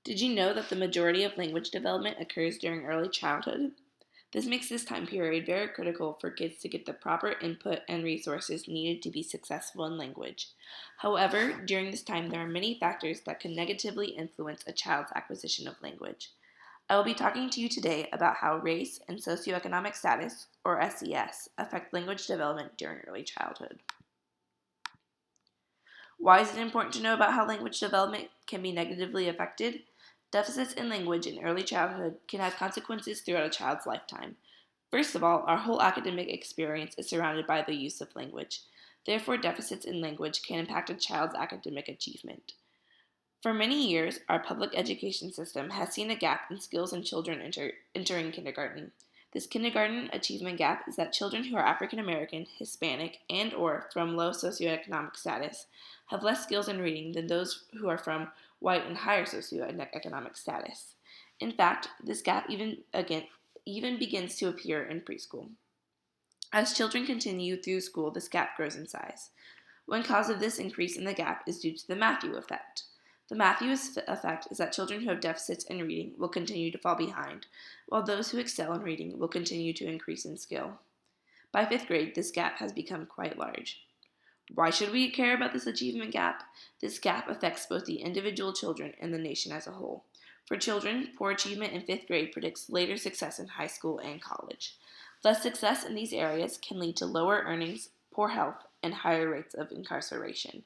Did you know that the majority of language development occurs during early childhood? This makes this time period very critical for kids to get the proper input and resources needed to be successful in language. However, during this time, there are many factors that can negatively influence a child's acquisition of language. I will be talking to you today about how race and socioeconomic status, or SES, affect language development during early childhood. Why is it important to know about how language development can be negatively affected? Deficits in language in early childhood can have consequences throughout a child's lifetime. First of all, our whole academic experience is surrounded by the use of language. Therefore, deficits in language can impact a child's academic achievement. For many years, our public education system has seen a gap in skills in children entering kindergarten. This kindergarten achievement gap is that children who are African American, Hispanic, and or from low socioeconomic status have less skills in reading than those who are from white and higher socioeconomic status. In fact, this gap even begins to appear in preschool. As children continue through school, this gap grows in size. One cause of this increase in the gap is due to the Matthew effect. The Matthews effect is that children who have deficits in reading will continue to fall behind, while those who excel in reading will continue to increase in skill. By fifth grade, this gap has become quite large. Why should we care about this achievement gap? This gap affects both the individual children and the nation as a whole. For children, poor achievement in fifth grade predicts later success in high school and college. Less success in these areas can lead to lower earnings, poor health, and higher rates of incarceration.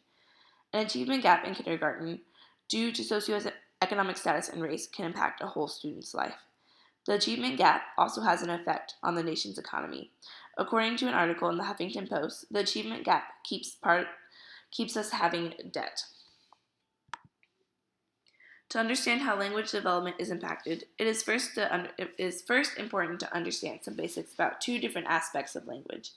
An achievement gap in kindergarten due to socioeconomic status and race can impact a whole student's life. The achievement gap also has an effect on the nation's economy. According to an article in the Huffington Post, the achievement gap keeps us having debt. To understand how language development is impacted, it is first important to understand some basics about two different aspects of language.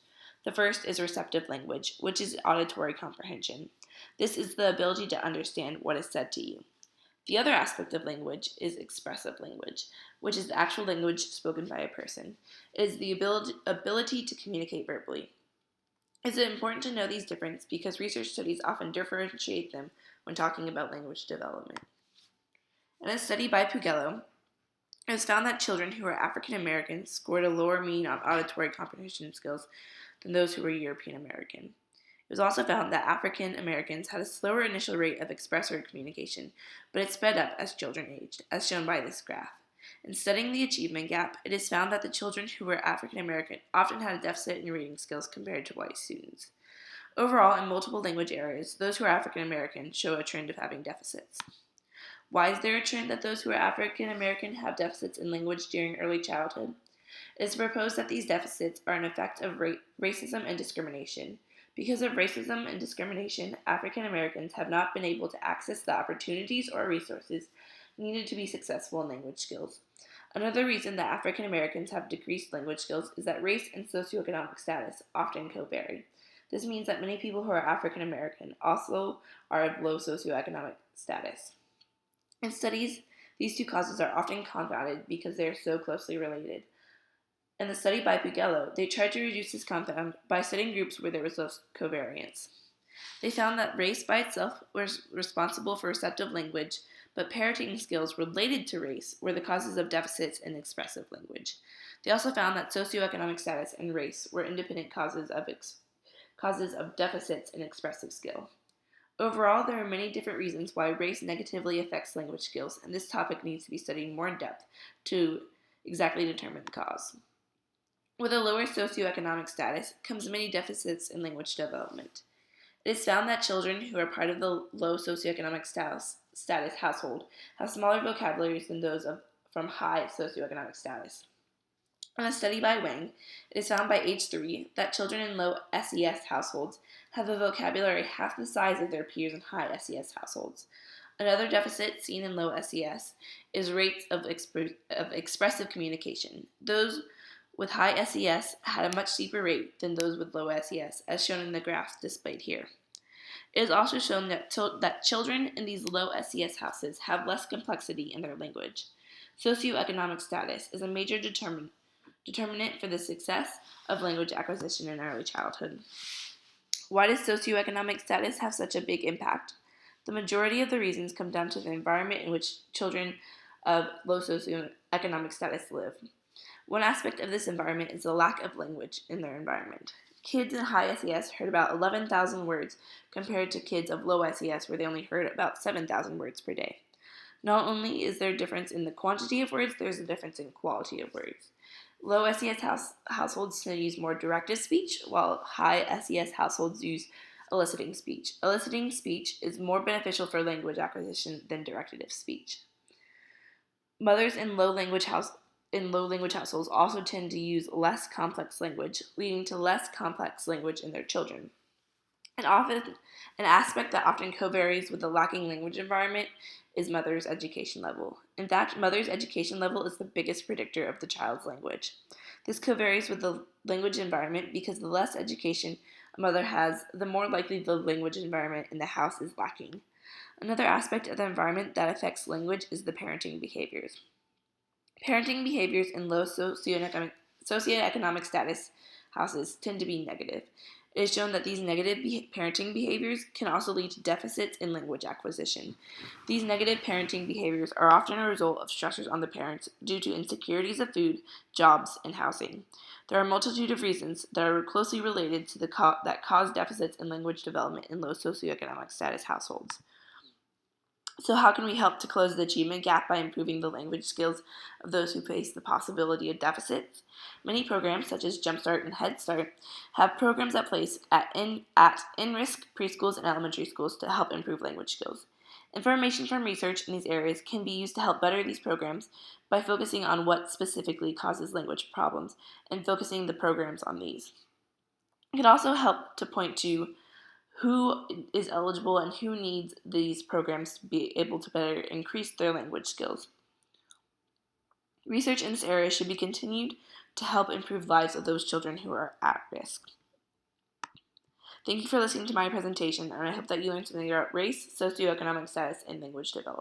The first is receptive language, which is auditory comprehension. This is the ability to understand what is said to you. The other aspect of language is expressive language, which is the actual language spoken by a person. It is the ability to communicate verbally. It is important to know these differences because research studies often differentiate them when talking about language development. In a study by Pugello, it was found that children who were African American scored a lower mean on auditory comprehension skills than those who were European American. It was also found that African Americans had a slower initial rate of expressive communication, but it sped up as children aged, as shown by this graph. In studying the achievement gap, it is found that the children who were African American often had a deficit in reading skills compared to white students. Overall, in multiple language areas, those who are African American show a trend of having deficits. Why is there a trend that those who are African American have deficits in language during early childhood? It is proposed that these deficits are an effect of racism and discrimination. Because of racism and discrimination, African Americans have not been able to access the opportunities or resources needed to be successful in language skills. Another reason that African Americans have decreased language skills is that race and socioeconomic status often co-vary. This means that many people who are African American also are of low socioeconomic status. In studies, these two causes are often confounded because they are so closely related. In the study by Pugello, they tried to reduce this confound by studying groups where there was less covariance. They found that race by itself was responsible for receptive language, but parroting skills related to race were the causes of deficits in expressive language. They also found that socioeconomic status and race were independent causes of deficits in expressive skill. Overall, there are many different reasons why race negatively affects language skills, and this topic needs to be studied more in depth to exactly determine the cause. With a lower socioeconomic status comes many deficits in language development. It is found that children who are part of the low socioeconomic status household have smaller vocabularies than those from high socioeconomic status. In a study by Wang, it is found by age 3 that children in low SES households have a vocabulary half the size of their peers in high SES households. Another deficit seen in low SES is rates of expressive communication. Those with high SES had a much steeper rate than those with low SES, as shown in the graph displayed here. It is also shown that children in these low SES houses have less complexity in their language. Socioeconomic status is a major determinant for the success of language acquisition in early childhood. Why does socioeconomic status have such a big impact? The majority of the reasons come down to the environment in which children of low socioeconomic status live. One aspect of this environment is the lack of language in their environment. Kids in high SES heard about 11,000 words compared to kids of low SES where they only heard about 7,000 words per day. Not only is there a difference in the quantity of words, there's a difference in quality of words. Low SES households tend to use more directed speech, while high SES households use eliciting speech. Eliciting speech is more beneficial for language acquisition than directive speech. Mothers in low language households also tend to use less complex language, leading to less complex language in their children. An aspect that often co-varies with the lacking language environment is mother's education level. In fact, mother's education level is the biggest predictor of the child's language. This co-varies with the language environment because the less education a mother has, the more likely the language environment in the house is lacking. Another aspect of the environment that affects language is the parenting behaviors. Parenting behaviors in low socioeconomic status houses tend to be negative. It is shown that these negative parenting behaviors can also lead to deficits in language acquisition. These negative parenting behaviors are often a result of stressors on the parents due to insecurities of food, jobs, and housing. There are a multitude of reasons that are closely related to that cause deficits in language development in low socioeconomic status households. So how can we help to close the achievement gap by improving the language skills of those who face the possibility of deficits? Many programs, such as Jumpstart and Head Start, have programs at place at in-risk preschools and elementary schools to help improve language skills. Information from research in these areas can be used to help better these programs by focusing on what specifically causes language problems and focusing the programs on these. It can also help to point to who is eligible and who needs these programs to be able to better increase their language skills. Research in this area should be continued to help improve lives of those children who are at risk. Thank you for listening to my presentation, and I hope that you learned something about race, socioeconomic status, and language development.